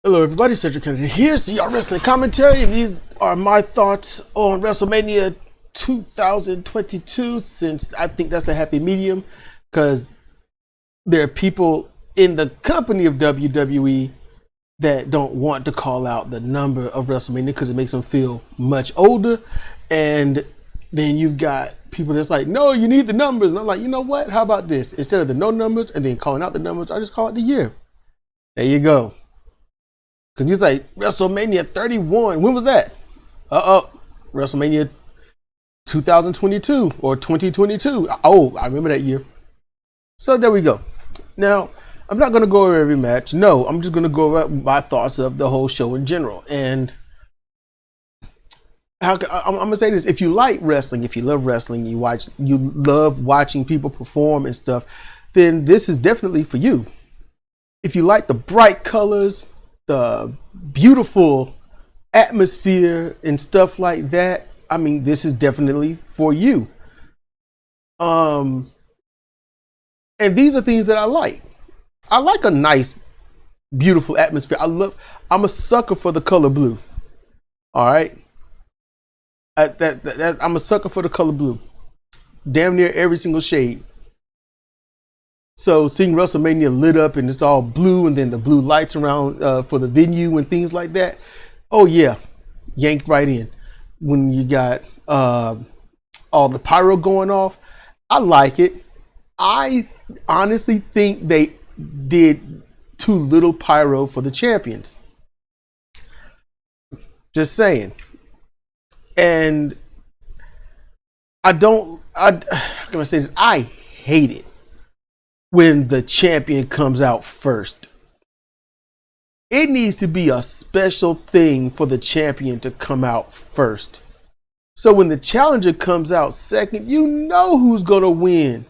Hello everybody, Cedric Kennedy here, CR Wrestling Commentary, and these are my thoughts on WrestleMania 2022, since I think that's a happy medium, because there are people in the company of WWE that don't want to call out the number of WrestleMania because it makes them feel much older, and then you've got people that's like, no, you need the numbers, and I'm like, you know what, how about this? Instead of the no numbers and then calling out the numbers, I just call it the year. There you go. Because he's like, WrestleMania 31. When was that? WrestleMania 2022 or 2022. Oh, I remember that year. So there we go. Now, I'm not going to go over every match. No, I'm just going to go over my thoughts of the whole show in general. And I'm going to say this. If you like wrestling, if you love wrestling, you love watching people perform and stuff, then this is definitely for you. If you like the bright colors, the beautiful atmosphere and stuff like that, I mean, this is definitely for you. And these are things that I like. I like a nice, beautiful atmosphere. I'm a sucker for the color blue. All right. I'm a sucker for the color blue. Damn near every single shade. So seeing WrestleMania lit up and it's all blue, and then the blue lights around for the venue and things like that. Oh yeah, yanked right in. When you got all the pyro going off, I like it. I honestly think they did too little pyro for the champions. Just saying. And I'm gonna say this, I hate it when the champion comes out first. It needs to be a special thing for the champion to come out first. So when the challenger comes out second, you know who's going to win.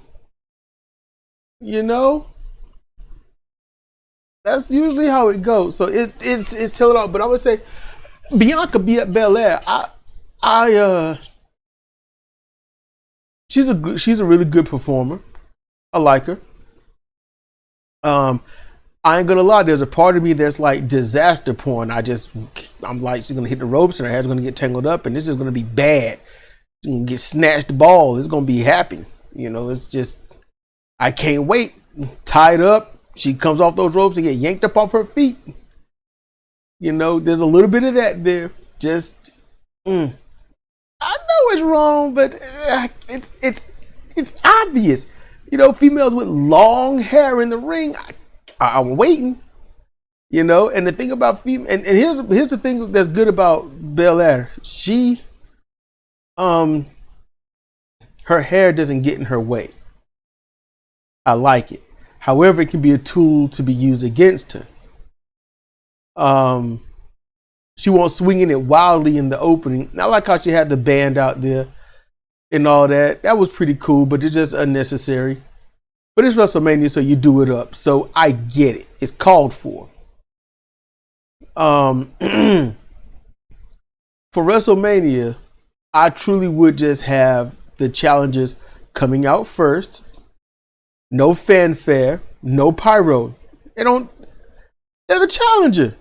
You know? That's usually how it goes. So it's telling all. But I would say Bianca Belair, she's a really good performer. I like her. I ain't gonna lie, there's a part of me that's like disaster porn. I'm like, she's gonna hit the ropes and her hair's gonna get tangled up and this is gonna be bad. She's gonna get snatched ball. It's gonna be happening. You know, it's just, I can't wait. Tied up, she comes off those ropes and get yanked up off her feet. You know, there's a little bit of that there. Just, I know it's wrong, but it's obvious. You know, females with long hair in the ring, I'm waiting. You know, and the thing about female, and here's the thing that's good about Belair. She, her hair doesn't get in her way. I like it. However, it can be a tool to be used against her. She won't swing in it wildly in the opening. I like how she had the band out there and all that. That was pretty cool, but it's just unnecessary. But it's WrestleMania, so you do it up. So I get it. It's called for. For WrestleMania, I truly would just have the challengers coming out first. No fanfare, no pyro. They're the challenger.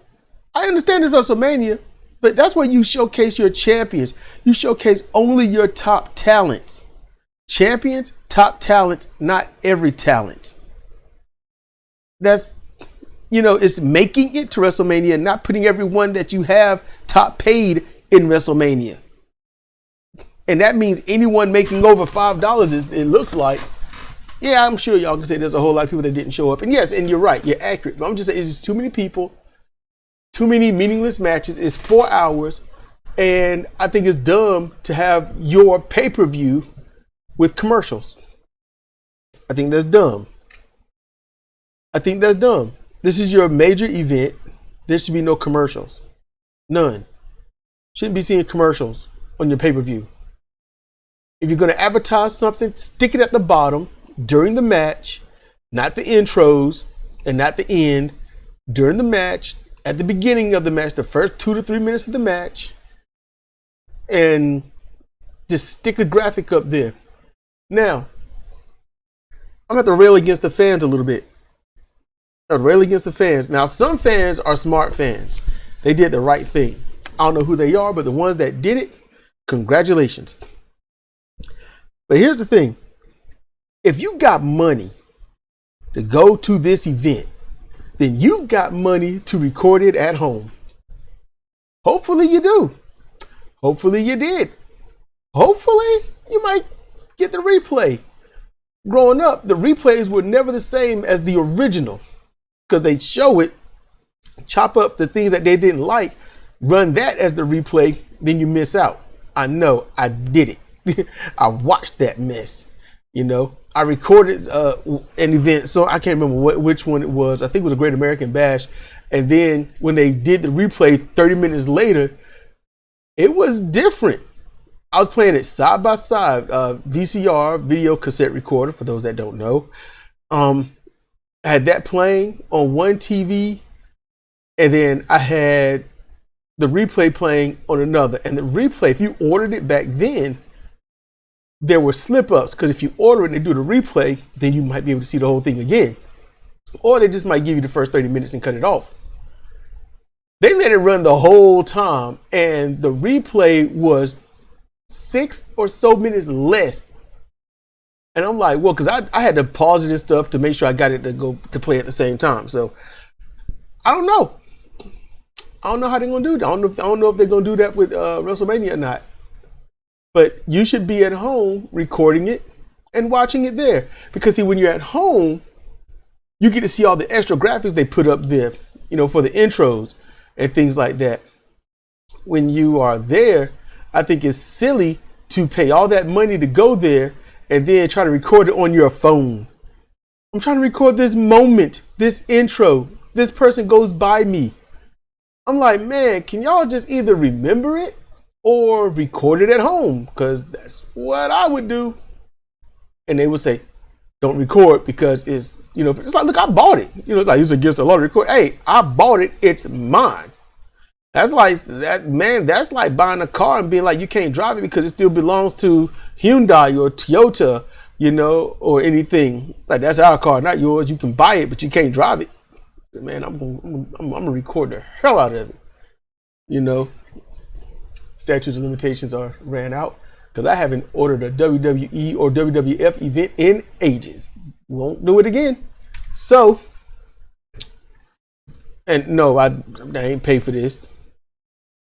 I understand it's WrestleMania, but that's where you showcase your champions. You showcase only your top talents. Champions, top talents, not every talent. That's, you know, it's making it to WrestleMania, not putting everyone that you have top paid in WrestleMania. And that means anyone making over $5, it looks like. Yeah, I'm sure y'all can say there's a whole lot of people that didn't show up. And yes, and you're right, you're accurate. But I'm just saying, it's just too many people, too many meaningless matches. It's 4 hours. And I think it's dumb to have your pay-per-view with commercials. I think that's dumb. This is your major event. There should be no commercials. None. Shouldn't be seeing commercials on your pay-per-view. If you're going to advertise something, stick it at the bottom during the match, not the intros and not the end. During the match, at the beginning of the match, the first 2 to 3 minutes of the match, and just stick a graphic up there. Now, I'm going to have to rail against the fans a little bit. rail against the fans. Now, some fans are smart fans. They did the right thing. I don't know who they are, but the ones that did it, congratulations. But here's the thing. If you got money to go to this event, then you've got money to record it at home. Hopefully you do. Hopefully you did. Hopefully you might get the replay. Growing up, the replays were never the same as the original because they show it, chop up the things that they didn't like, run that as the replay, then you miss out. I know, I did it. I watched that mess. You know, I recorded an event, so I can't remember which one it was. I think it was a Great American Bash. And then when they did the replay 30 minutes later, it was different. I was playing it side by side, VCR, video cassette recorder, for those that don't know. I had that playing on one TV, and then I had the replay playing on another. And the replay, if you ordered it back then, there were slip-ups, because if you order it and they do the replay, then you might be able to see the whole thing again. Or they just might give you the first 30 minutes and cut it off. They let it run the whole time, and the replay was 6 or so minutes less. And I'm like, well, because I had to pause it and stuff to make sure I got it to go to play at the same time. So I don't know. I don't know how they're gonna do that. I don't know if they're gonna do that with WrestleMania or not. But you should be at home recording it and watching it there. Because see, when you're at home, you get to see all the extra graphics they put up there, you know, for the intros and things like that. When you are there, I think it's silly to pay all that money to go there and then try to record it on your phone. I'm trying to record this moment, this intro. This person goes by me. I'm like, man, can y'all just either remember it or record it at home? Because that's what I would do. And they would say, don't record because it's, you know, it's like, look, I bought it. You know, it's like, it's against the law to record. Hey, I bought it. It's mine. That's like that, man. That's like buying a car and being like, you can't drive it because it still belongs to Hyundai or Toyota, you know, or anything. It's like, that's our car, not yours. You can buy it, but you can't drive it. Man, I'm gonna record the hell out of it. You know, statutes of limitations are ran out because I haven't ordered a WWE or WWF event in ages. Won't do it again. So, and no, I ain't paid for this.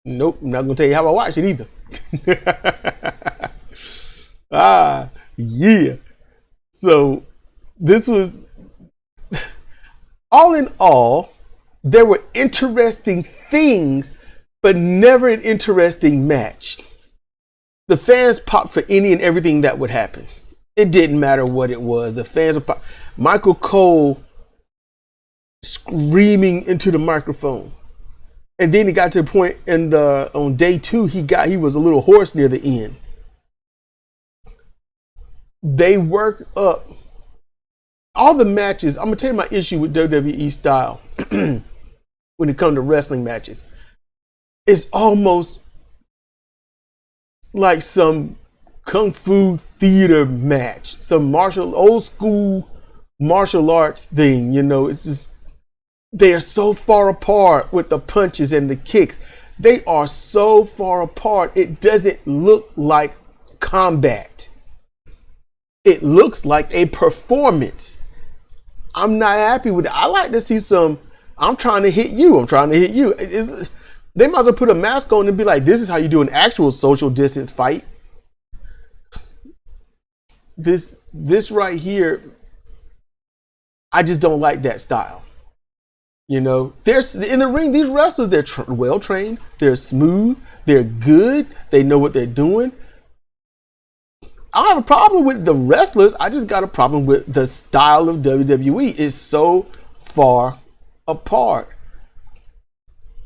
Nope, I'm not gonna tell you how I watched it either. Yeah. So this was, all in all, there were interesting things, but never an interesting match. The fans popped for any and everything that would happen. It didn't matter what it was. The fans would pop. Michael Cole screaming into the microphone. And then he got to the point on day 2, he was a little hoarse near the end. They work up all the matches. I'm gonna tell you my issue with WWE style when it comes to wrestling matches. It's almost like some kung fu theater match, some old school martial arts thing. You know, it's just, they are so far apart with the punches and the kicks. They are so far apart. It doesn't look like combat. It looks like a performance. I'm not happy with it. I like to see some, I'm trying to hit you. I'm trying to hit you. They might as well put a mask on and be like, this is how you do an actual social distance fight. This right here, I just don't like that style. You know, there's in the ring, these wrestlers, they're well trained, they're smooth, they're good, they know what they're doing. I don't have a problem with the wrestlers. I just got a problem with the style of WWE. It's so far apart.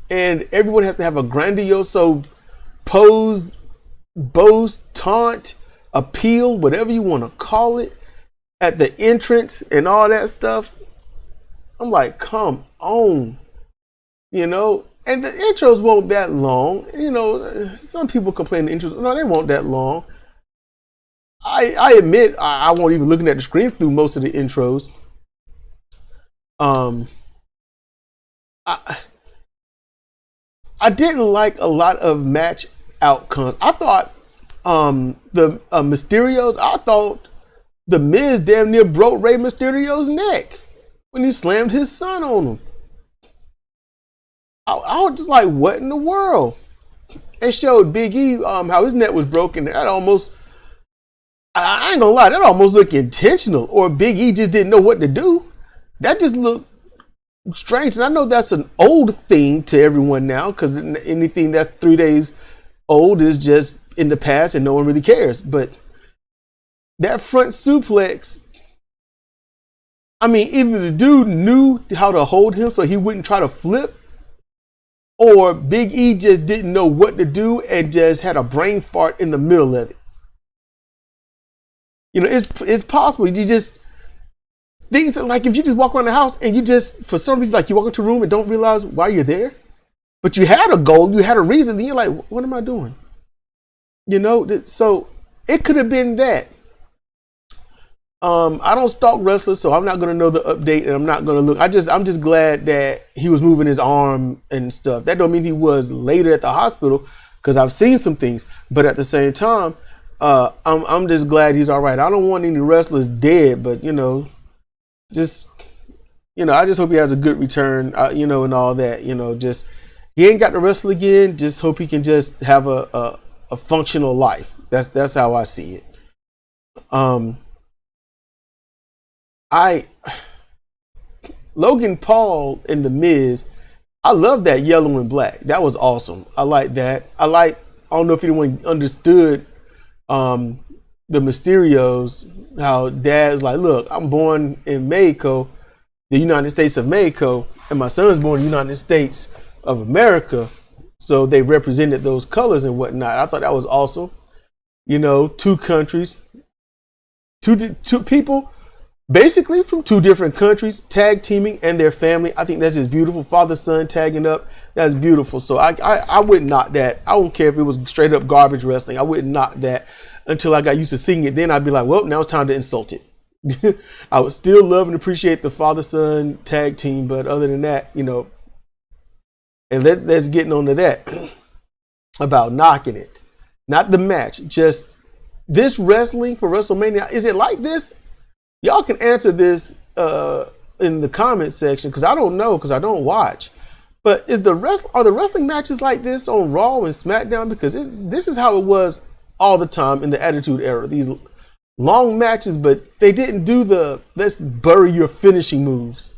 And everyone has to have a grandioso pose, boast, taunt, appeal, whatever you want to call it, at the entrance and all that stuff. I'm like, come on, you know. And the intros weren't that long. You know, some people complain the intros, no, they weren't that long. I admit I won't even looking at the screen through most of the intros. I, I didn't like a lot of match outcomes. I thought the Mysterios, I thought the Miz damn near broke Rey Mysterio's neck when he slammed his son on him. I was just like, what in the world? It showed Big E how his neck was broken. That almost, I ain't gonna lie, that almost looked intentional. Or Big E just didn't know what to do. That just looked strange. And I know that's an old thing to everyone now, because anything that's 3 days old is just in the past and no one really cares. But that front suplex, I mean, either the dude knew how to hold him so he wouldn't try to flip, or Big E just didn't know what to do and just had a brain fart in the middle of it. You know, it's possible. You just, things that, like, if you just walk around the house and you just, for some reason, like, you walk into a room and don't realize why you're there, but you had a goal, you had a reason, then you're like, what am I doing? You know, so it could have been that. I don't stalk wrestlers, so I'm not going to know the update, and I'm not going to look. I'm just glad that he was moving his arm and stuff. That don't mean he was later at the hospital, because I've seen some things. But at the same time, I'm just glad he's all right. I don't want any wrestlers dead, but I just hope he has a good return, and all that. Just he ain't got to wrestle again. Just hope he can just have a functional life. That's how I see it. Logan Paul and The Miz, I love that yellow and black. That was awesome. I like that. I don't know if anyone understood the Mysterios, how dad's like, look, I'm born in Mexico, the United States of Mexico, and my son's born in the United States of America. So they represented those colors and whatnot. I thought that was awesome. 2 countries, two people basically from 2 different countries tag teaming and their family. I think that's just beautiful. Father, son tagging up. That's beautiful. So I wouldn't knock that. I don't care if it was straight up garbage wrestling. I wouldn't knock that until I got used to seeing it. Then I'd be like, well, now it's time to insult it. I would still love and appreciate the father, son tag team. But other than that, and let's get on to that about knocking it. Not the match, just this wrestling for WrestleMania. Is it like this? Y'all can answer this in the comment section, because I don't know, because I don't watch. But are the wrestling matches like this on Raw and SmackDown? Because this is how it was all the time in the Attitude Era. These long matches, but they didn't do the let's bury your finishing moves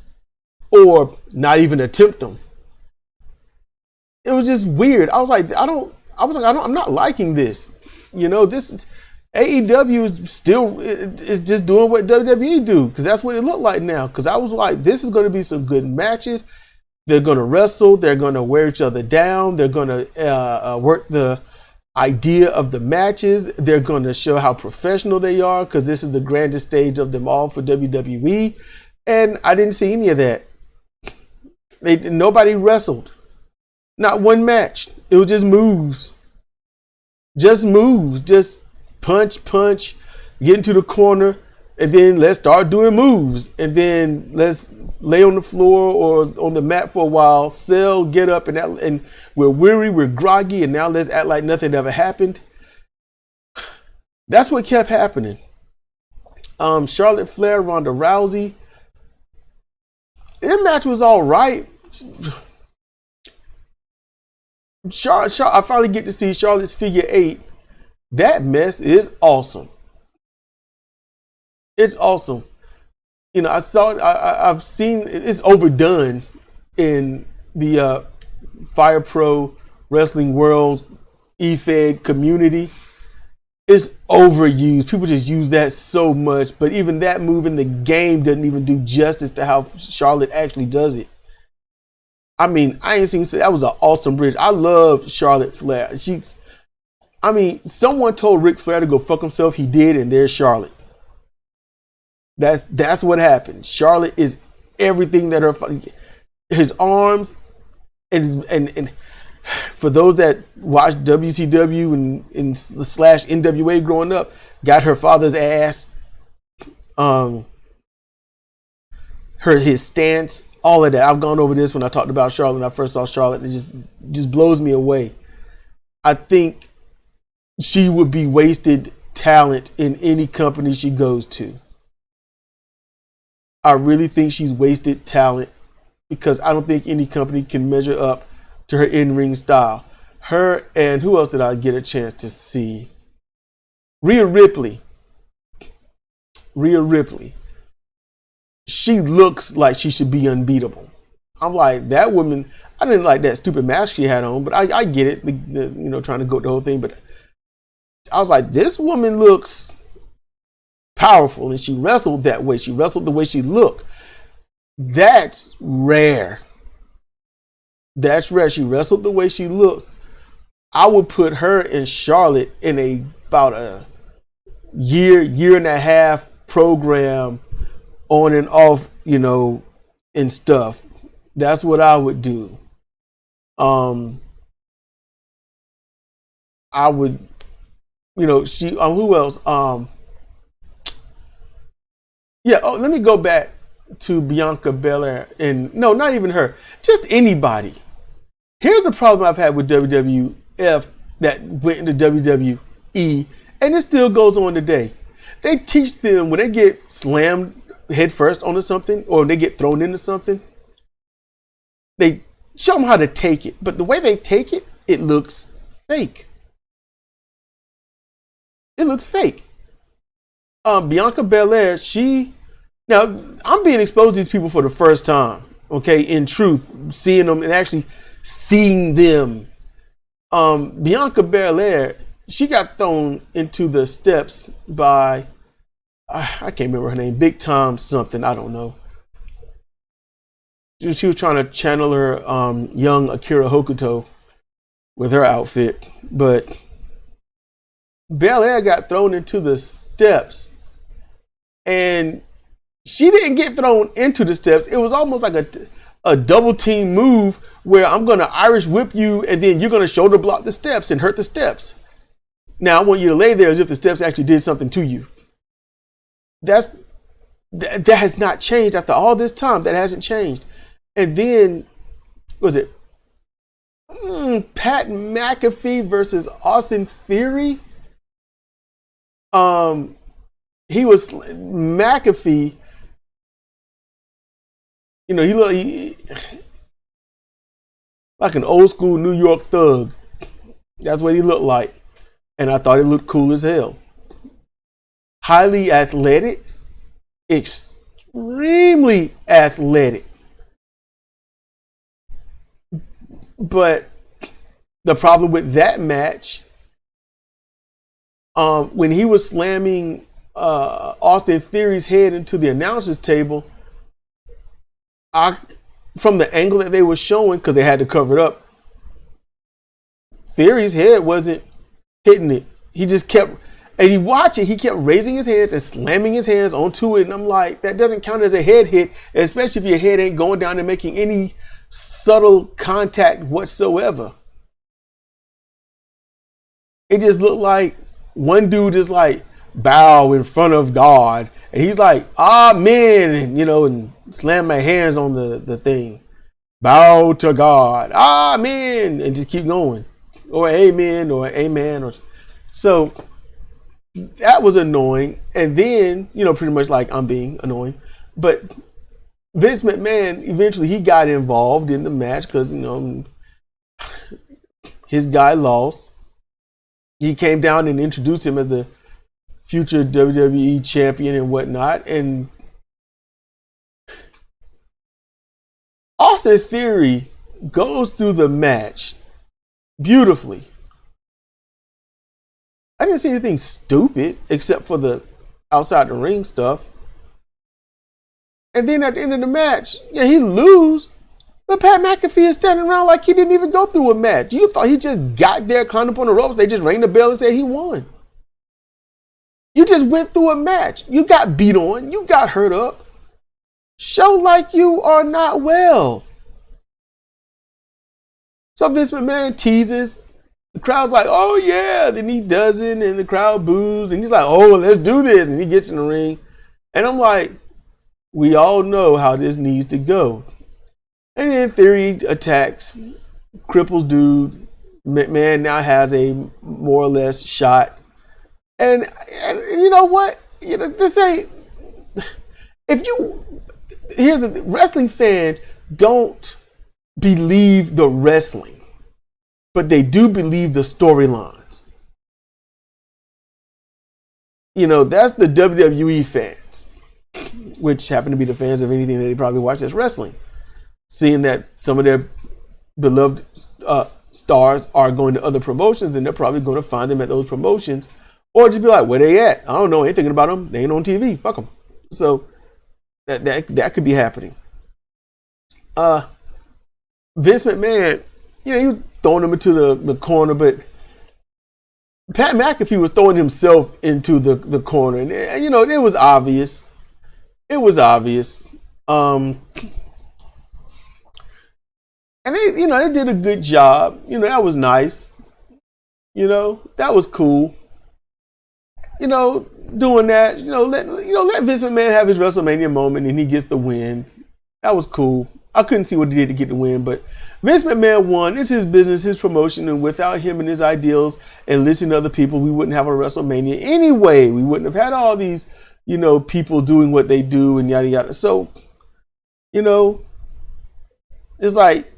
or not even attempt them. It was just weird. I'm not liking this. This is AEW is just doing what WWE do, because that's what it looked like now. Because I was like, this is going to be some good matches. They're going to wrestle. They're going to wear each other down. They're going to work the idea of the matches. They're going to show how professional they are, because this is the grandest stage of them all for WWE. And I didn't see any of that. Nobody wrestled. Not one match. It was just moves. Just moves. Just punch, get into the corner, and then let's start doing moves. And then let's lay on the floor or on the mat for a while, sell, get up, and we're weary, we're groggy, and now let's act like nothing ever happened. That's what kept happening. Charlotte Flair, Ronda Rousey. That match was all right. I finally get to see Charlotte's figure 8. That mess is awesome. It's awesome. I've seen it's overdone in the Fire Pro Wrestling World E-Fed community. It's overused. People just use that so much. But even that move in the game doesn't even do justice to how Charlotte actually does it. I mean, I ain't seen that was an awesome bridge. I love Charlotte Flair. Someone told Ric Flair to go fuck himself. He did, and there's Charlotte. That's what happened. Charlotte is everything that his arms and for those that watched WCW and slash NWA growing up, got her father's ass. his stance, all of that. I've gone over this when I talked about Charlotte. When I first saw Charlotte, it just blows me away. I think she would be wasted talent in any company she goes to. I really think she's wasted talent because I don't think any company can measure up to her in-ring style. Her and who else did I get a chance to see? Rhea Ripley. She looks like she should be unbeatable. I'm like, that woman, I didn't like that stupid mask she had on, but I get it, trying to go the whole thing. But I was like, this woman looks powerful, and she wrestled that way. She wrestled the way she looked. That's rare. She wrestled the way she looked. I would put her and Charlotte in about a year and a half program on and off, and stuff. That's what I would do. I would, she, who else? Let me go back to Bianca Belair, and no, not even her, just anybody. Here's the problem I've had with WWF that went into WWE, and it still goes on today. They teach them when they get slammed head first onto something, or they get thrown into something, they show them how to take it. But the way they take it, it looks fake. Bianca Belair, now I'm being exposed to these people for the first time, okay, in truth, seeing them and actually seeing them. Bianca Belair, she got thrown into the steps by, I can't remember her name, Big Tom something, I don't know. She was trying to channel her young Akira Hokuto with her outfit, but Belair got thrown into the steps, and she didn't get thrown into the steps. It was almost like a double team move where I'm going to Irish whip you, and then you're going to shoulder block the steps and hurt the steps. Now I want you to lay there as if the steps actually did something to you. That has not changed after all this time. That hasn't changed. And then, what was it? Pat McAfee versus Austin Theory. He was McAfee. He like an old school New York thug. That's what he looked like. And I thought it looked cool as hell. Highly athletic, extremely athletic. But the problem with that match, when he was slamming Austin Theory's head into the announcer's table, from the angle that they were showing, because they had to cover it up, Theory's head wasn't hitting it. He just kept, and you watch it, he kept raising his hands and slamming his hands onto it. And I'm like, that doesn't count as a head hit, especially if your head ain't going down and making any subtle contact whatsoever. It just looked like one dude just like bow in front of God, and he's like, amen, and slam my hands on the thing. Bow to God, amen, and just keep going. Or amen, or amen, or so. That was annoying. And then, pretty much like I'm being annoying. But Vince McMahon, eventually he got involved in the match because, his guy lost. He came down and introduced him as the future WWE champion and whatnot. And Austin Theory goes through the match beautifully. I didn't see anything stupid except for the outside the ring stuff. And then at the end of the match, he lose. But Pat McAfee is standing around like he didn't even go through a match. You thought he just got there, climbed up on the ropes, they just rang the bell and said he won. You just went through a match. You got beat on. You got hurt up. Show like you are not well. So Vince McMahon teases. The crowd's like, oh yeah. Then he does it and the crowd boos. And he's like, oh, well, let's do this. And he gets in the ring. And I'm like, We all know how this needs to go. And then Theory attacks, cripples dude. McMahon now has a more or less shot. And you know what? This ain't. If you here's the wrestling fans don't believe the wrestling, but they do believe the storylines. That's the WWE fans, which happen to be the fans of anything that they probably watch as wrestling. Seeing that some of their beloved stars are going to other promotions, then they're probably going to find them at those promotions, or just be like, where they at? I don't know, I ain't thinking about them. They ain't on TV. Fuck them. So that could be happening. Vince McMahon, he was throwing him into the corner, but Pat McAfee was throwing himself into the corner, and it was obvious. It was obvious. And they did a good job. That was nice. That was cool. Doing that. Let Vince McMahon have his WrestleMania moment, and he gets the win. That was cool. I couldn't see what he did to get the win, but Vince McMahon won. It's his business, his promotion, and without him and his ideals and listening to other people, we wouldn't have a WrestleMania anyway. We wouldn't have had all these, people doing what they do and yada yada. So, it's like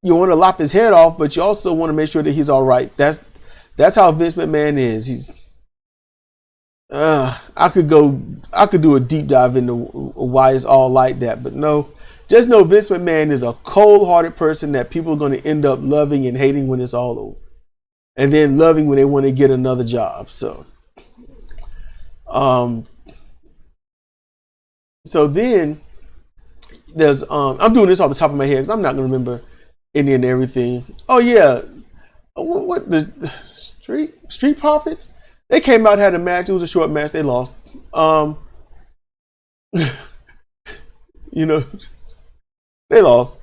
you want to lop his head off, but you also want to make sure that he's all right. That's how Vince McMahon is. He's I could do a deep dive into why it's all like that, but no. Just know Vince McMahon is a cold-hearted person that people are going to end up loving and hating when it's all over, and then loving when they want to get another job. So, so then there's I'm doing this off the top of my head because I'm not going to remember any and everything. Oh yeah, what the Street Profits? They came out, had a match. It was a short match. They lost. They lost.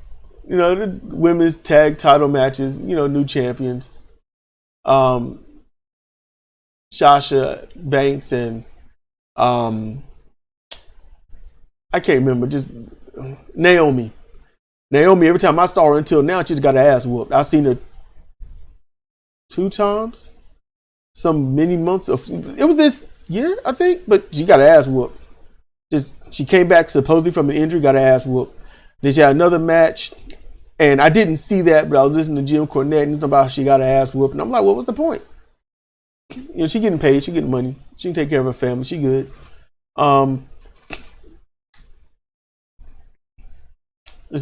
The women's tag title matches, new champions. Sasha Banks and I can't remember, just Naomi. Every time I saw her until now, she's got her ass whooped. I've seen her 2 times. Some many months of it was this year, I think, but she got her ass whooped. She came back supposedly from an injury, got her ass whooped. Then she had another match, and I didn't see that, but I was listening to Jim Cornette and talking about how she got her ass whooped, and I'm like, well, what's the point? She getting paid, she getting money, she can take care of her family, she good. Let's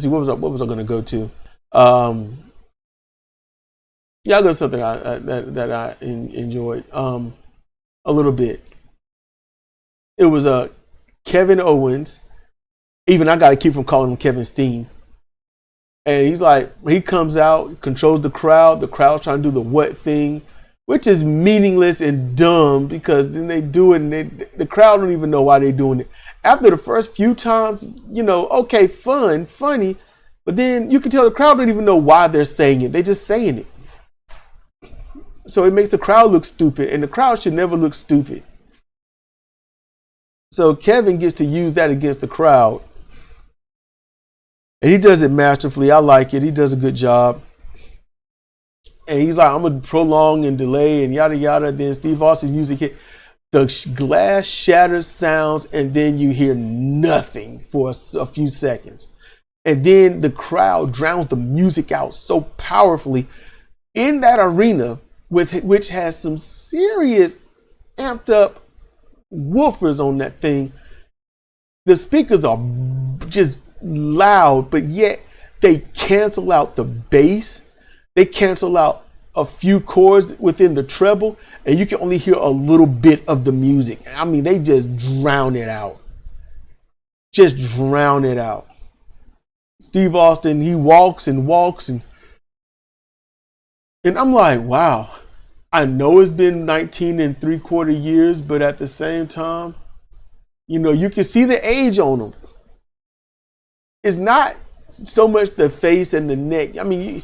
see, what was I going to go to? Yeah, I'll go to something that I enjoyed a little bit. It was Kevin Owens. Even I got to keep from calling him Kevin Steen. And he's like, he comes out, controls the crowd. The crowd's trying to do the what thing, which is meaningless and dumb because then they do it and the crowd don't even know why they're doing it. After the first few times, okay, funny, but then you can tell the crowd don't even know why they're saying it. They're just saying it. So it makes the crowd look stupid, and the crowd should never look stupid. So Kevin gets to use that against the crowd. And he does it masterfully. I like it. He does a good job. And he's like, I'm going to prolong and delay and yada, yada. Then Steve Austin's music hit. The glass shatters sounds, and then you hear nothing for a few seconds. And then the crowd drowns the music out so powerfully in that arena, which has some serious amped up woofers on that thing. The speakers are just loud, but yet they cancel out the bass. They cancel out a few chords within the treble, and you can only hear a little bit of the music. I mean, they just drown it out. Just drown it out. Steve Austin, he walks and I'm like, wow. I know it's been 19 3/4 years, but at the same time, you can see the age on him. It's not so much the face and the neck. I mean,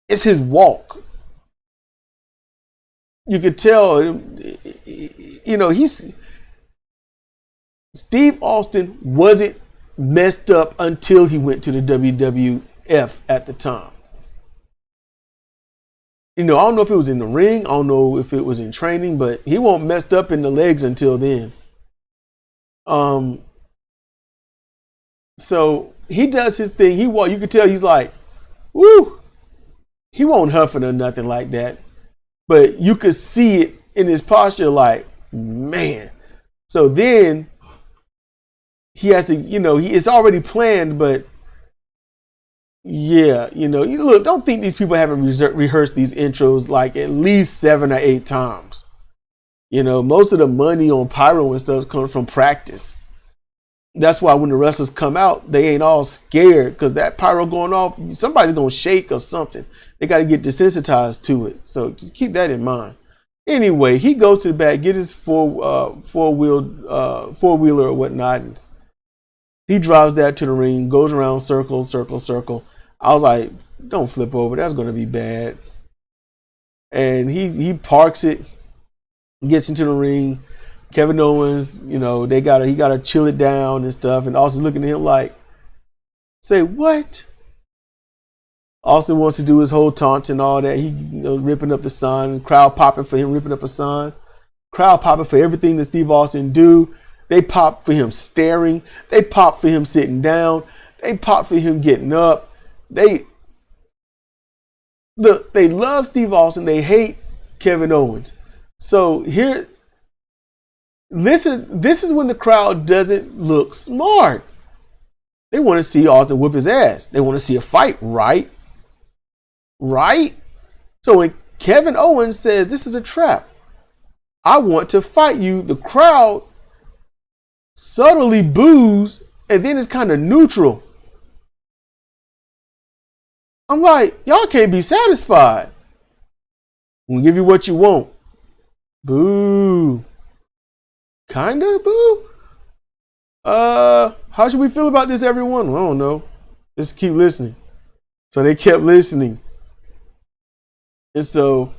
it's his walk. You could tell, Steve Austin wasn't messed up until he went to the WWF at the time. I don't know if it was in the ring. I don't know if it was in training, but he won't messed up in the legs until then. So he does his thing. You can tell he's like, woo. He won't huffing or nothing like that, but you could see it in his posture, like, man. So then he has to, it's already planned, but yeah, look, don't think these people haven't rehearsed these intros like at least 7 or 8 times. Most of the money on pyro and stuff comes from practice. That's why when the wrestlers come out, they ain't all scared, because that pyro going off, somebody's going to shake or something. They got to get desensitized to it. So just keep that in mind. Anyway, he goes to the back, get his four-wheeler or whatnot. And he drives that to the ring, goes around circle, circle, circle. I was like, don't flip over. That's going to be bad. And he parks it, gets into the ring. Kevin Owens, he got to chill it down and stuff. And Austin's looking at him like, say what? Austin wants to do his whole taunt and all that. He ripping up the sign, crowd popping for him ripping up a sign. Crowd popping for everything that Steve Austin do. They pop for him staring. They pop for him sitting down. They pop for him getting up. They love Steve Austin. They hate Kevin Owens. So here, listen, this is when the crowd doesn't look smart. They want to see Austin whoop his ass. They want to see a fight, right? Right? So when Kevin Owens says, this is a trap, I want to fight you, the crowd subtly boos, and then it's kind of neutral. I'm like, y'all can't be satisfied. We'll give you what you want. Boo. Kinda boo. How should we feel about this, everyone? I don't know. Just keep listening. So they kept listening. And so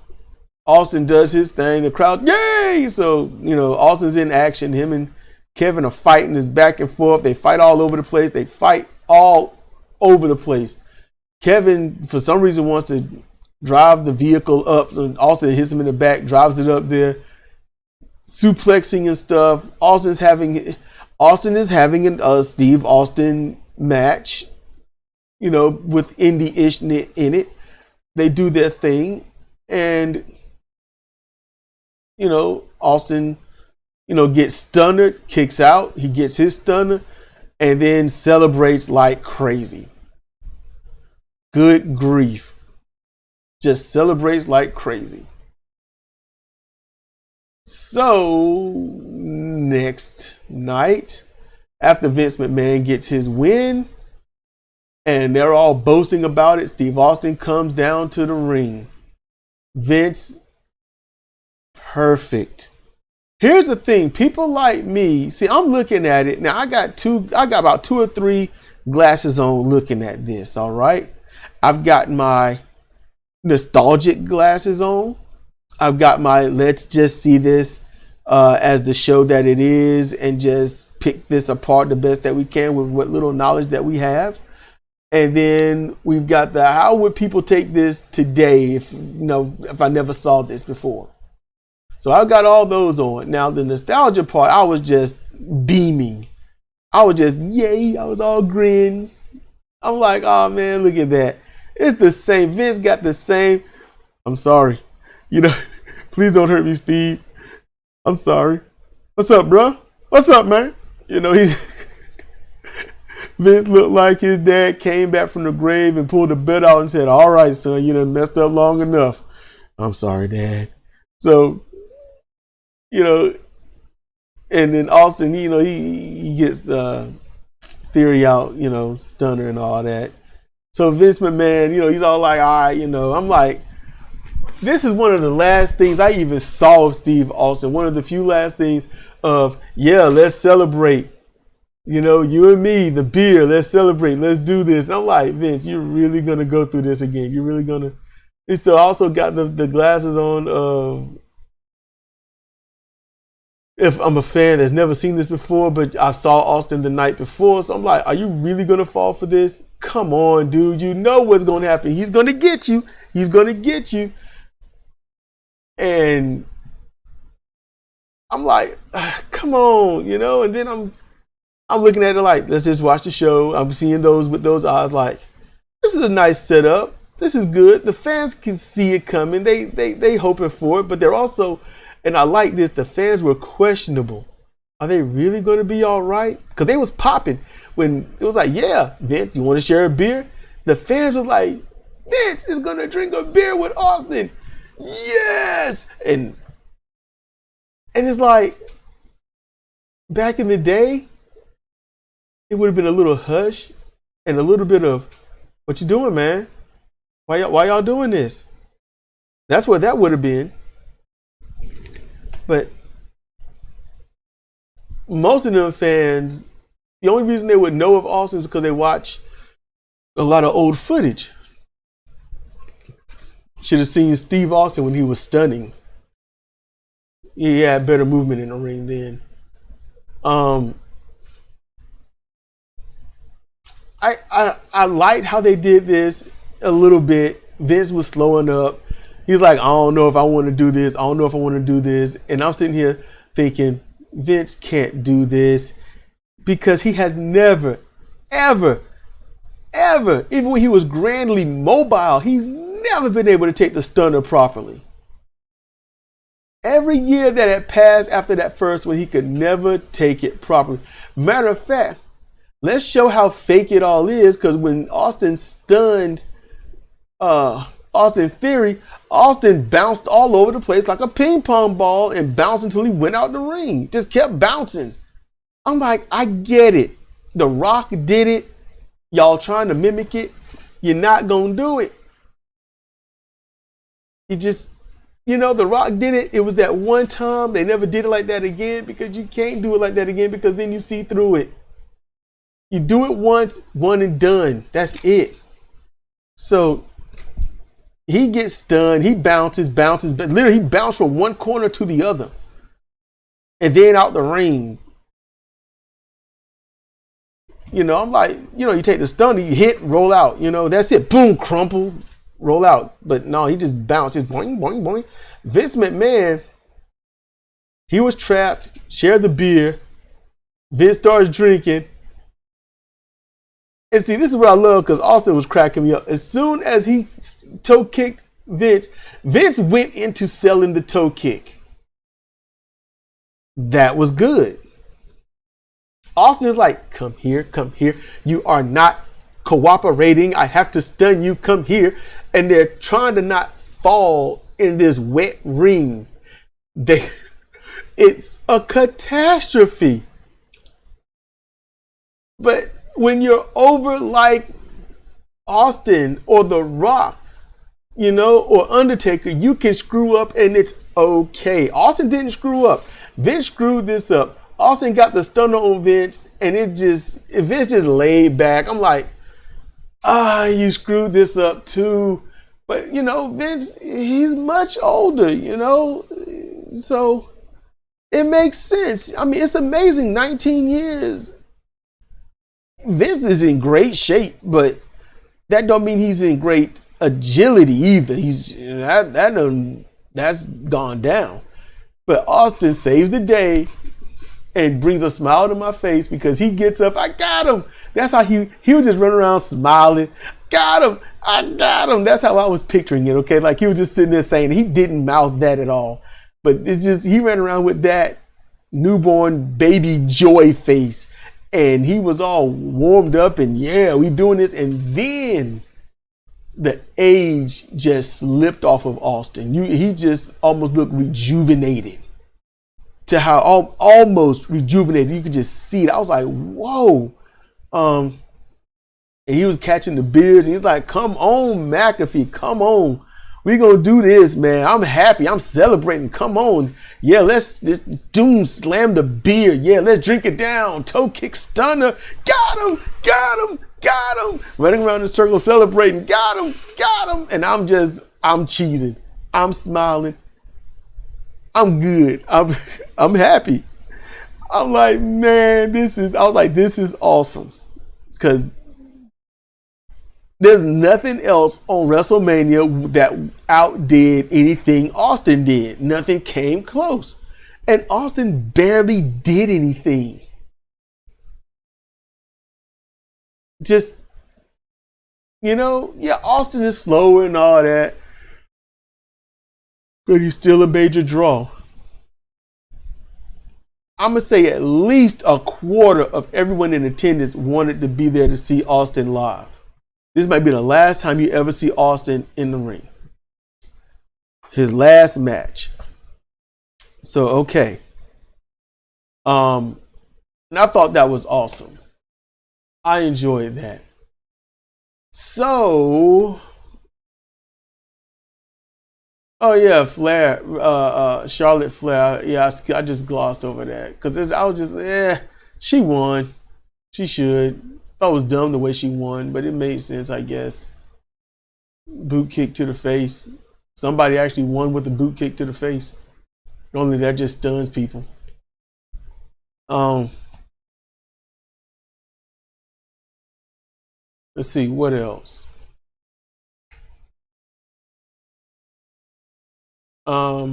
Austin does his thing. The crowd, yay! So, Austin's in action. Him and Kevin are fighting this back and forth. They fight all over the place. They fight all over the place. Kevin, for some reason, wants to drive the vehicle up. So Austin hits him in the back, drives it up there, suplexing and stuff. Austin is having a Steve Austin match, with indie-ish in it. They do their thing, and Austin, gets stunned, kicks out. He gets his stunner, and then celebrates like crazy. Good grief. Just celebrates like crazy. So, next night, after Vince McMahon gets his win, and they're all boasting about it, Steve Austin comes down to the ring. Vince, perfect. Here's the thing. People like me, see, I'm looking at it. Now, I got about 2 or 3 glasses on looking at this, all right? I've got my nostalgic glasses on. I've got my let's just see this as the show that it is and just pick this apart the best that we can with what little knowledge that we have. And then we've got the how would people take this today if I never saw this before. So I've got all those on. Now the nostalgia part, I was just beaming. I was just yay. I was all grins. I'm like, oh man, look at that. It's the same. Vince got the same. I'm sorry. Please don't hurt me, Steve. I'm sorry. What's up, bro? What's up, man? Vince looked like his dad came back from the grave and pulled the bed out and said, all right, son, you done messed up long enough. I'm sorry, Dad. So, and then Austin, he gets Theory out, Stunner and all that. So Vince McMahon, he's all like, all right, I'm like, this is one of the last things I even saw of Steve Austin. One of the few last things of, yeah, let's celebrate. You and me, the beer, let's celebrate. Let's do this. And I'm like, Vince, you're really going to go through this again. You're really going to. And so I also got the glasses on of if I'm a fan that's never seen this before, but I saw Austin the night before, so I'm like, are you really gonna fall for this? Come on, dude. You know what's gonna happen. He's gonna get you. He's gonna get you. And I'm like, come on, you know. And then I'm looking at it like, let's just watch the show. I'm seeing those with those eyes like, this is a nice setup. This is good. The fans can see it coming. They hoping for it, but they're also, and I like this, the fans were questionable. Are they really going to be all right? Because they was popping when it was like, yeah, Vince, you want to share a beer? The fans was like, Vince is going to drink a beer with Austin. Yes. And it's like, back in the day, it would have been a little hush and a little bit of, what you doing, man? Why y'all doing this? That's what that would have been. But most of them fans, the only reason they would know of Austin is because they watch a lot of old footage. Should have seen Steve Austin when he was stunning. He had better movement in the ring then. I liked how they did this a little bit. Vince was slowing up. He's like, I don't know if I want to do this. I don't know if I want to do this. And I'm sitting here thinking, Vince can't do this because he has never, ever, even when he was grandly mobile, he's never been able to take the stunner properly. Every year that had passed after that first one, he could never take it properly. Matter of fact, let's show how fake it all is, because when Austin stunned Austin Theory, Austin bounced all over the place like a ping pong ball and bounced until he went out the ring. Just kept bouncing. I'm like, I get it. The Rock did it. Y'all trying to mimic it. You're not going to do it. You just, you know, The Rock did it. It was that one time. They never did it like that again, because you can't do it like that again, because then you see through it. You do it once, one and done. That's it. So he gets stunned. He bounces, but literally he bounced from one corner to the other. And then out the ring. You know, I'm like, you know, you take the stunner, you hit, roll out. You know, that's it. Boom, crumple, roll out. But no, he just bounces. Boing, boing, boing. Vince McMahon, he was trapped, shared the beer. Vince starts drinking. And see, this is what I love, because Austin was cracking me up. As soon as he toe kicked Vince, Vince went into selling the toe kick. That was good. Austin is like, come here, come here. You are not cooperating. I have to stun you. Come here. And they're trying to not fall in this wet ring. It's a catastrophe. But when you're over like Austin or The Rock, you know, or Undertaker, you can screw up and it's okay. Austin didn't screw up. Vince screwed this up. Austin got the stunner on Vince, and Vince just laid back. I'm like, you screwed this up too. But, you know, Vince, he's much older, you know, so it makes sense. I mean, it's amazing. 19 years. Vince is in great shape, but that don't mean he's in great agility either. That's gone down. But Austin saves the day and brings a smile to my face, because he gets up. I got him. That's how he was just running around smiling. Got him. I got him. That's how I was picturing it. Okay, like he was just sitting there saying, he didn't mouth that at all, but it's just he ran around with that newborn baby joy face. And he was all warmed up and, yeah, we doing this. And then the age just slipped off of Austin. He just almost looked rejuvenated, to how almost rejuvenated. You could just see it. I was like, whoa. And he was catching the beers. And he's like, come on, McAfee, come on. We're going to do this, man. I'm happy. I'm celebrating. Come on. Yeah, let's doom slam the beer. Yeah, let's drink it down. Toe kick stunner. Got him. Got him. Got him. Running around in a circle celebrating. Got him. Got him. And I'm cheesing. I'm smiling. I'm good. I'm happy. I'm like, man, this is awesome. Because there's nothing else on WrestleMania that outdid anything Austin did. Nothing came close. And Austin barely did anything. Just, yeah, Austin is slow and all that. But he's still a major draw. I'm going to say at least a quarter of everyone in attendance wanted to be there to see Austin live. This might be the last time you ever see Austin in the ring. His last match. So, okay. And I thought that was awesome. I enjoyed that. So, oh yeah, Flair, Charlotte Flair. Yeah, I just glossed over that because I was just, she won. She should. Thought it was dumb the way she won, but it made sense, I guess. Boot kick to the face. Somebody actually won with a boot kick to the face. Normally that just stuns people. Let's see what else. I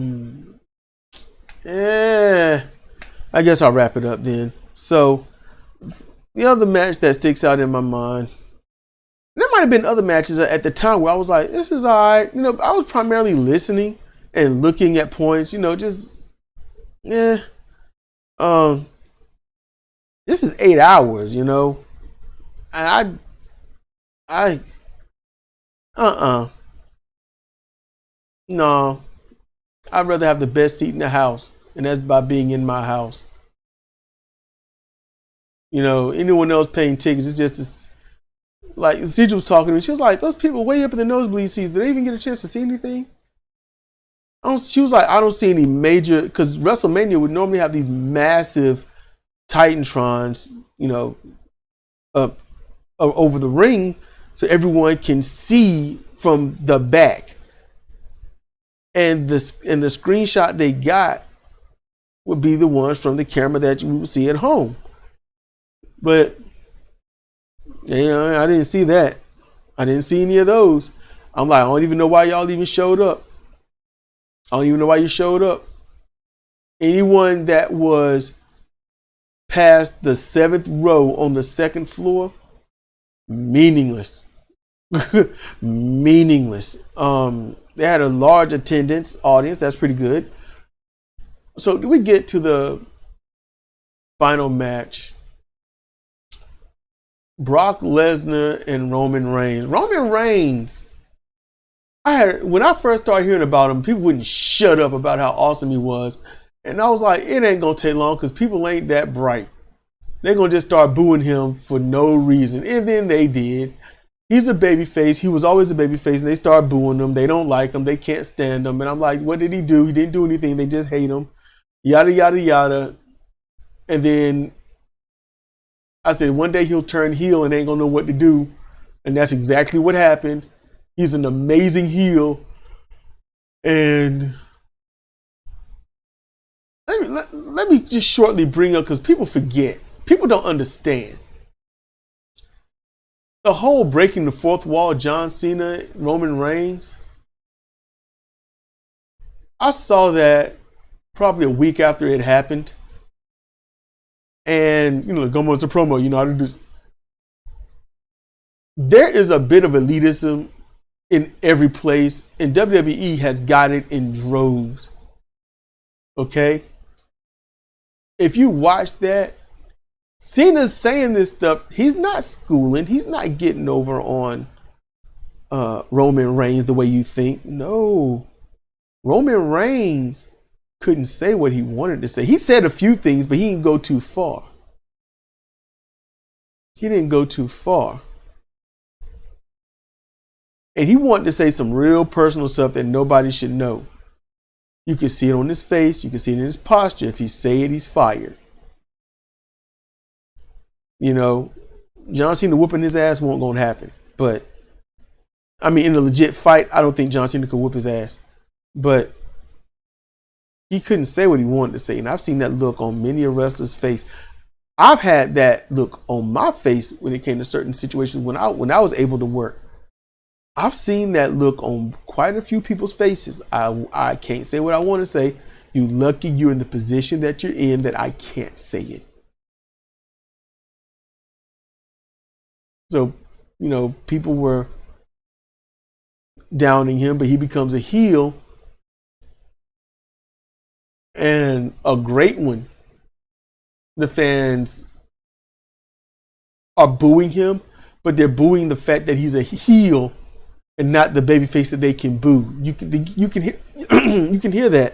guess I'll wrap it up then. So the other match that sticks out in my mind, there might have been other matches at the time where I was like, this is all right. I was primarily listening and looking at points, this is 8 hours, and no, I'd rather have the best seat in the house, and that's by being in my house. Anyone else paying tickets, it's just like CJ was talking to me. She was like, those people way up in the nosebleed seats, did they even get a chance to see anything? She was like, I don't see any major, because WrestleMania would normally have these massive Titantrons, up over the ring so everyone can see from the back. And the screenshot they got would be the ones from the camera that you would see at home. But I didn't see that. I didn't see any of those. I'm like, I don't even know why y'all even showed up. I don't even know why you showed up. Anyone that was past the 7th row on the 2nd floor, meaningless. Meaningless. They had a large attendance audience. That's pretty good. So we get to the final match. Brock Lesnar and Roman Reigns. Roman Reigns. When I first started hearing about him, people wouldn't shut up about how awesome he was. And I was like, it ain't going to take long because people ain't that bright. They're going to just start booing him for no reason. And then they did. He's a babyface. He was always a babyface. And they start booing him. They don't like him. They can't stand him. And I'm like, what did he do? He didn't do anything. They just hate him. Yada, yada, yada. And then I said, one day he'll turn heel and ain't going to know what to do. And that's exactly what happened. He's an amazing heel. And let me just shortly bring up, because people forget. People don't understand. The whole breaking the fourth wall, John Cena, Roman Reigns. I saw that probably a week after it happened. And, going on to promo, how to do this. There is a bit of elitism in every place, and WWE has got it in droves. Okay? If you watch that, Cena's saying this stuff. He's not schooling. He's not getting over on Roman Reigns the way you think. No. Roman Reigns couldn't say what he wanted to say. He said a few things, but he didn't go too far. He didn't go too far. And he wanted to say some real personal stuff that nobody should know. You can see it on his face. You can see it in his posture. If he say it, he's fired. John Cena whooping his ass won't going to happen. But, in a legit fight, I don't think John Cena could whoop his ass. But he couldn't say what he wanted to say. And I've seen that look on many a wrestler's face. I've had that look on my face when it came to certain situations when I was able to work. I've seen that look on quite a few people's faces. I can't say what I want to say. You lucky you're in the position that you're in that I can't say it. So, people were downing him, but he becomes a heel and a great one. The fans are booing him, but they're booing the fact that he's a heel and not the babyface that they can boo. You can hear you can hear that.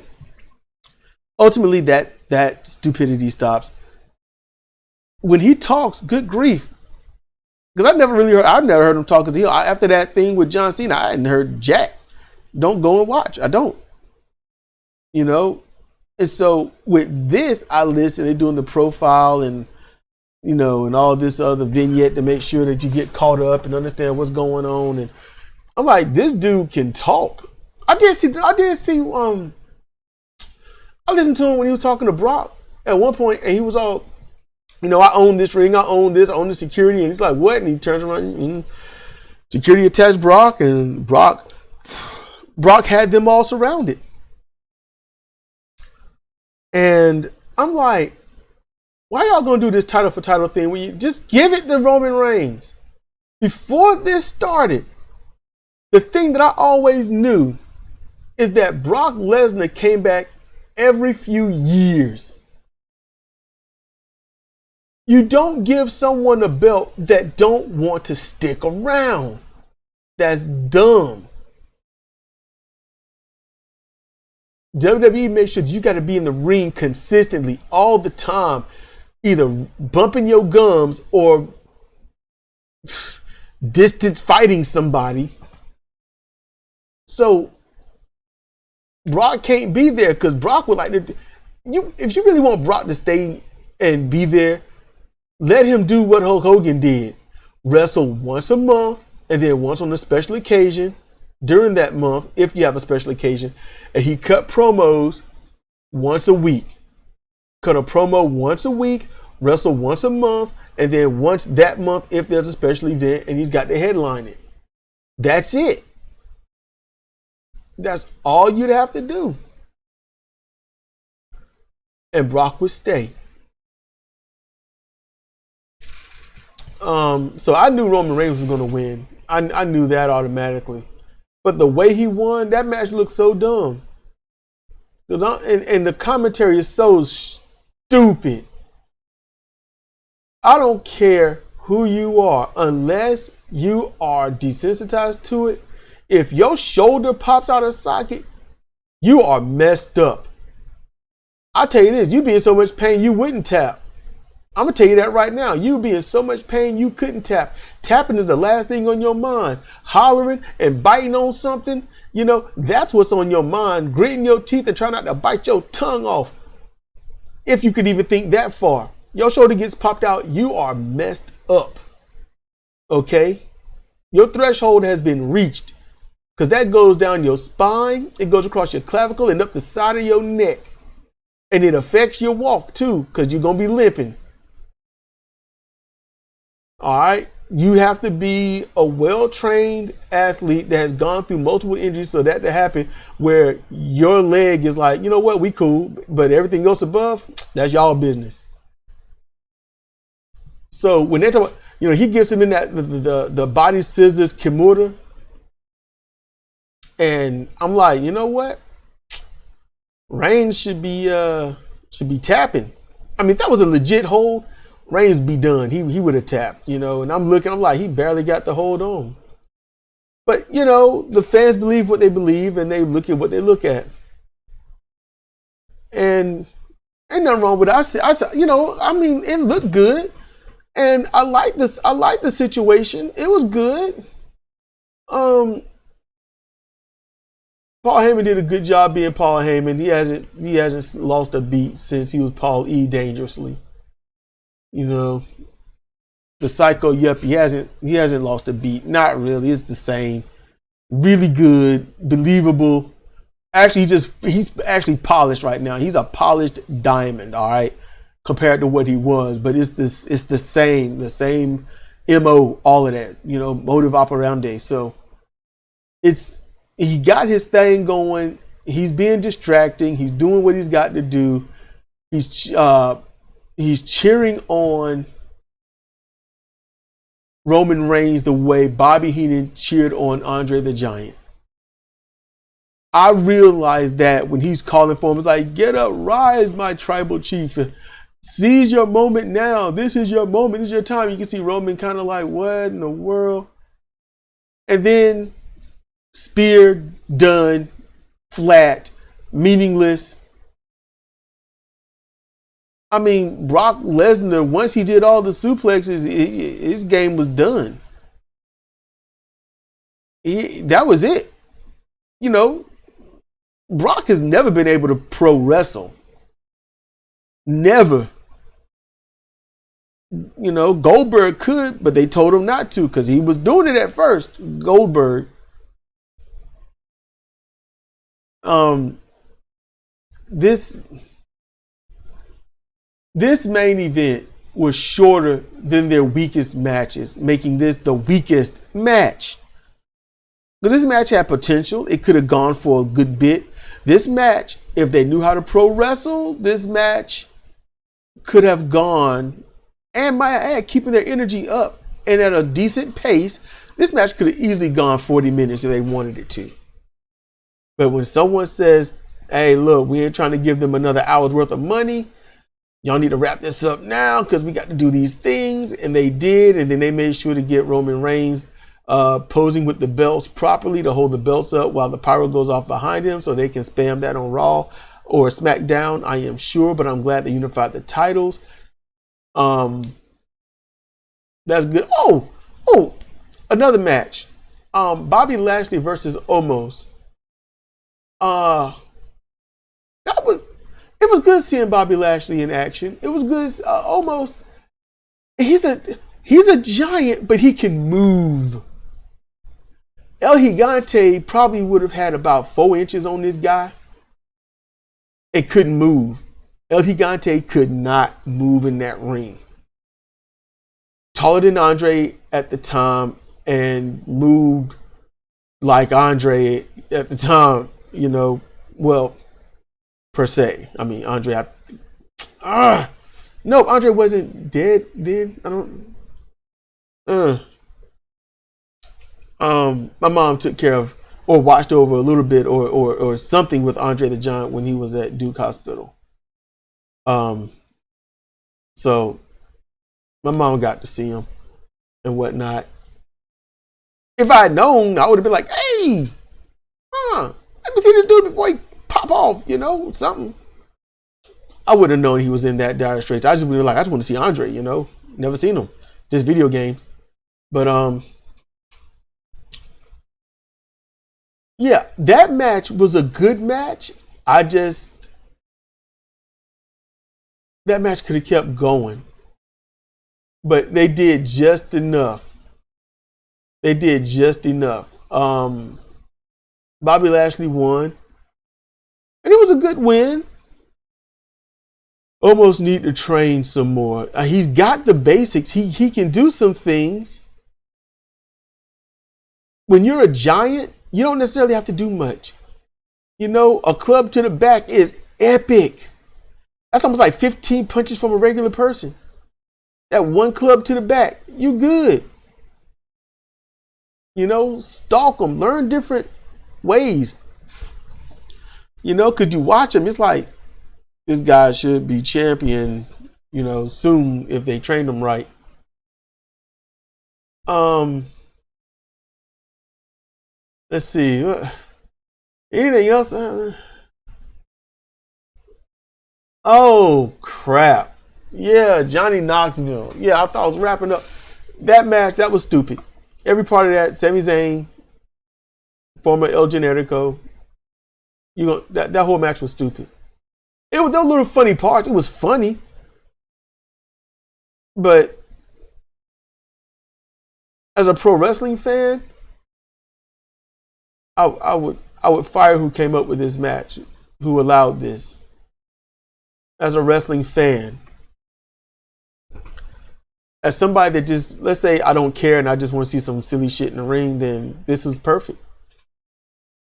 Ultimately, that stupidity stops when he talks. Good grief, because I've never heard him talk as a heel. After that thing with John Cena, I hadn't heard jack. Don't go and watch. I don't. And so with this, I listen. They're doing the profile and and all this other vignette to make sure that you get caught up and understand what's going on. And I'm like, this dude can talk. I listened to him when he was talking to Brock at one point, and he was all, I own this ring, I own this, I own the security, and he's like, what? And he turns around and security attached Brock, and Brock had them all surrounded. And I'm like, why y'all gonna do this title for title thing when you just give it to Roman Reigns? Before this started, the thing that I always knew is that Brock Lesnar came back every few years. You don't give someone a belt that don't want to stick around. That's dumb. WWE makes sure that you got to be in the ring consistently all the time, either bumping your gums or distance fighting somebody. So Brock can't be there because Brock would like to. If you really want Brock to stay and be there, let him do what Hulk Hogan did: wrestle once a month and then once on a special occasion during that month, if you have a special occasion. And he cut promos once a week. Cut a promo once a week, wrestle once a month, and then once that month if there's a special event and he's got to headline it. That's it. That's all you'd have to do. And Brock would stay. So I knew Roman Reigns was going to win. I knew that automatically. But the way he won, that match looked so dumb. And the commentary is so stupid. I don't care who you are, unless you are desensitized to it. If your shoulder pops out of socket, you are messed up. I'll tell you this, you'd be in so much pain you wouldn't tap. I'm going to tell you that right now. You'd be in so much pain you couldn't tap. Tapping is the last thing on your mind. Hollering and biting on something, that's what's on your mind. Gritting your teeth and trying not to bite your tongue off. If you could even think that far. Your shoulder gets popped out, you are messed up. Okay? Your threshold has been reached. Because that goes down your spine, it goes across your clavicle and up the side of your neck. And it affects your walk too, because you're going to be limping. All right. You have to be a well-trained athlete that has gone through multiple injuries so that to happen where your leg is like, you know what, we cool, but everything else above, that's y'all business. So when they talk, he gets him in that the body scissors Kimura, and I'm like, you know what, Reigns should be tapping. I mean, if that was a legit hold, Reigns be done. He would have tapped, and I'm like, he barely got the hold on. But, the fans believe what they believe and they look at what they look at. And ain't nothing wrong with it. I said, it looked good. And I like this. I like the situation. It was good. Paul Heyman did a good job being Paul Heyman. He hasn't lost a beat since he was Paul E. Dangerously. The Psycho Yuppie, he hasn't lost a beat. Not really. It's the same. Really good, believable. Actually, he's actually polished right now. He's a polished diamond, all right, compared to what he was. But it's the same MO, all of that, motive operandi. So he got his thing going. He's being distracting. He's doing what he's got to do. He's cheering on Roman Reigns the way Bobby Heenan cheered on Andre the Giant. I realized that when he's calling for him, it's like, get up, rise, my tribal chief. Seize your moment now. This is your moment. This is your time. You can see Roman kind of like, what in the world? And then spear, done, flat, meaningless. I mean, Brock Lesnar, once he did all the suplexes, his game was done. That was it. Brock has never been able to pro wrestle. Never. Goldberg could, but they told him not to because he was doing it at first. Goldberg. This main event was shorter than their weakest matches, making this the weakest match. But this match had potential. It could have gone for a good bit. This match, if they knew how to pro wrestle, this match could have gone, and might add, keeping their energy up and at a decent pace, this match could have easily gone 40 minutes if they wanted it to. But when someone says, hey, look, we ain't trying to give them another hour's worth of money, y'all need to wrap this up now because we got to do these things, and they did, and then they made sure to get Roman Reigns posing with the belts properly to hold the belts up while the pyro goes off behind him so they can spam that on Raw or SmackDown, I am sure, but I'm glad they unified the titles. That's good. Oh, another match. Bobby Lashley versus Omos. It was good seeing Bobby Lashley in action. It was good. Omos, he's a giant, but he can move. El Gigante probably would have had about 4 inches on this guy. It couldn't move. El Gigante could not move in that ring. Taller than Andre at the time and moved like Andre at the time, well, per se. I mean, Andre, no, Andre wasn't dead then. I don't. My mom took care of or watched over a little bit or something with Andre the Giant when he was at Duke Hospital. So my mom got to see him and whatnot. If I had known, I would have been like, hey, let me see this dude before he pop off, something. I would have known he was in that dire straits. I just would have like, I just want to see Andre, never seen him, just video games. But yeah, that match was a good match. That match could have kept going, but they did just enough. Bobby Lashley won, and it was a good win. Almost need to train some more. He's got the basics. He can do some things. When you're a giant, you don't necessarily have to do much. A club to the back is epic. That's almost like 15 punches from a regular person. That one club to the back, you good. Stalk them, learn different ways. Could you watch him? It's like, this guy should be champion, soon if they train him right. Let's see. Anything else? Oh, crap. Yeah, Johnny Knoxville. Yeah, I thought I was wrapping up. That match, that was stupid. Every part of that, Sami Zayn, former El Generico, that whole match was stupid. There were little funny parts. It was funny. But as a pro wrestling fan, I I would fire who came up with this match, who allowed this. As a wrestling fan, as somebody that just, let's say I don't care and I just want to see some silly shit in the ring, then this is perfect.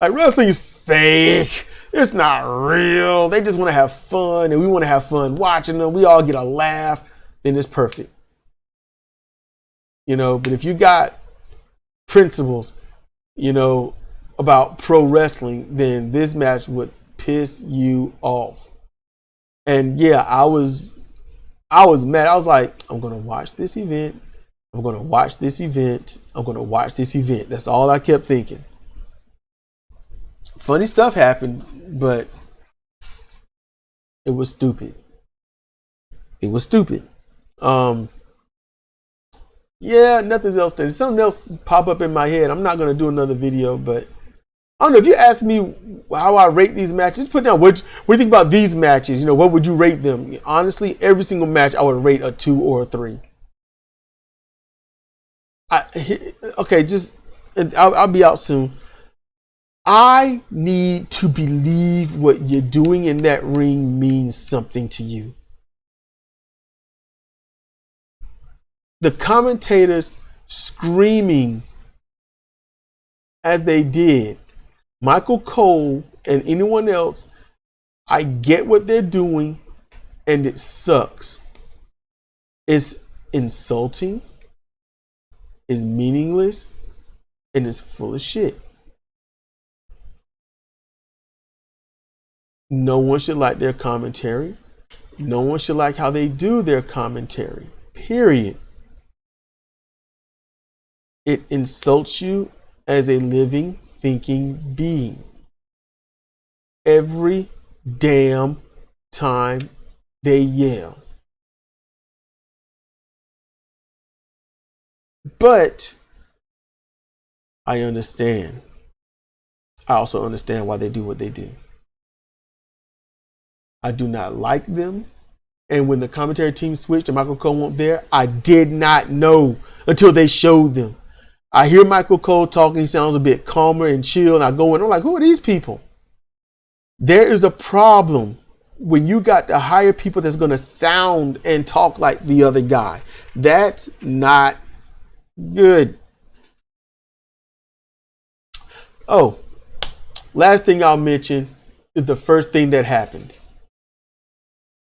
Like, wrestling is fake. It's not real. They just want to have fun, and we want to have fun watching them. We all get a laugh. Then it's perfect. You know, but if you got principles, you know, about pro wrestling, then this match would piss you off. And yeah, I was mad. I was like, I'm going to watch this event. I'm going to watch this event. I'm going to watch this event. That's all I kept thinking. Funny stuff happened, but it was stupid. It was stupid. Yeah, nothing else. There's something else pop up in my head. I'm not going to do another video, but I don't know. If you ask me how I rate these matches, put down what you think about these matches. You know, what would you rate them? Honestly, every single match I would rate a 2 or a 3. Okay, just I'll be out soon. I need to believe what you're doing in that ring means something to you. The commentators screaming as they did, Michael Cole and anyone else, I get what they're doing, and it sucks. It's insulting, it's meaningless, and it's full of shit. No one should like their commentary. No one should like how they do their commentary. Period. It insults you as a living, thinking being. Every damn time they yell. But I understand. I also understand why they do what they do. I do not like them. And when the commentary team switched and Michael Cole went there, I did not know until they showed them. I hear Michael Cole talking, he sounds a bit calmer and chill, and I go in, I'm like, who are these people? There is a problem when you got to hire people that's going to sound and talk like the other guy. That's not good. Oh, last thing I'll mention is the first thing that happened.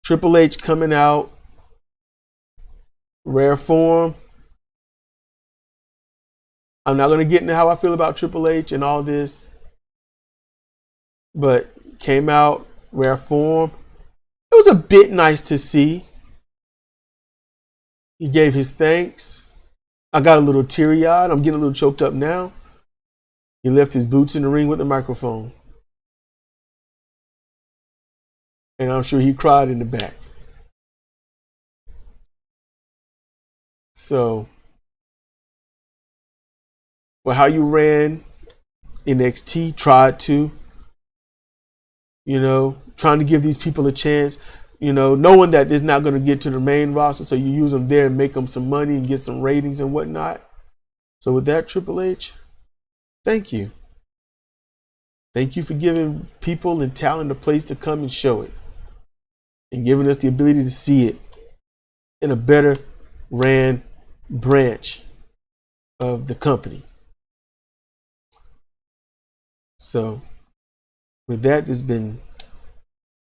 Triple H coming out, rare form. I'm not going to get into how I feel about Triple H and all this, but came out, rare form. It was a bit nice to see. He gave his thanks. I got a little teary-eyed. I'm getting a little choked up now. He left his boots in the ring with the microphone. And I'm sure he cried in the back. So, for how you ran NXT, tried to, trying to give these people a chance, knowing that it's not going to get to the main roster, so you use them there and make them some money and get some ratings and whatnot. So with that, Triple H, thank you. Thank you for giving people and talent a place to come and show it, and giving us the ability to see it in a better ran branch of the company. So with that, this has been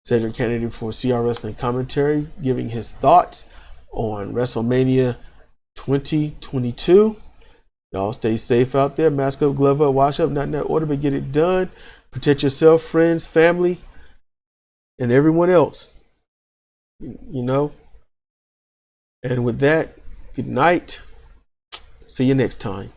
Cedric Kennedy for CR Wrestling Commentary, giving his thoughts on WrestleMania 2022. Y'all stay safe out there. Mask up, glove up, wash up, not in that order, but get it done. Protect yourself, friends, family, and everyone else. And with that, good night. See you next time.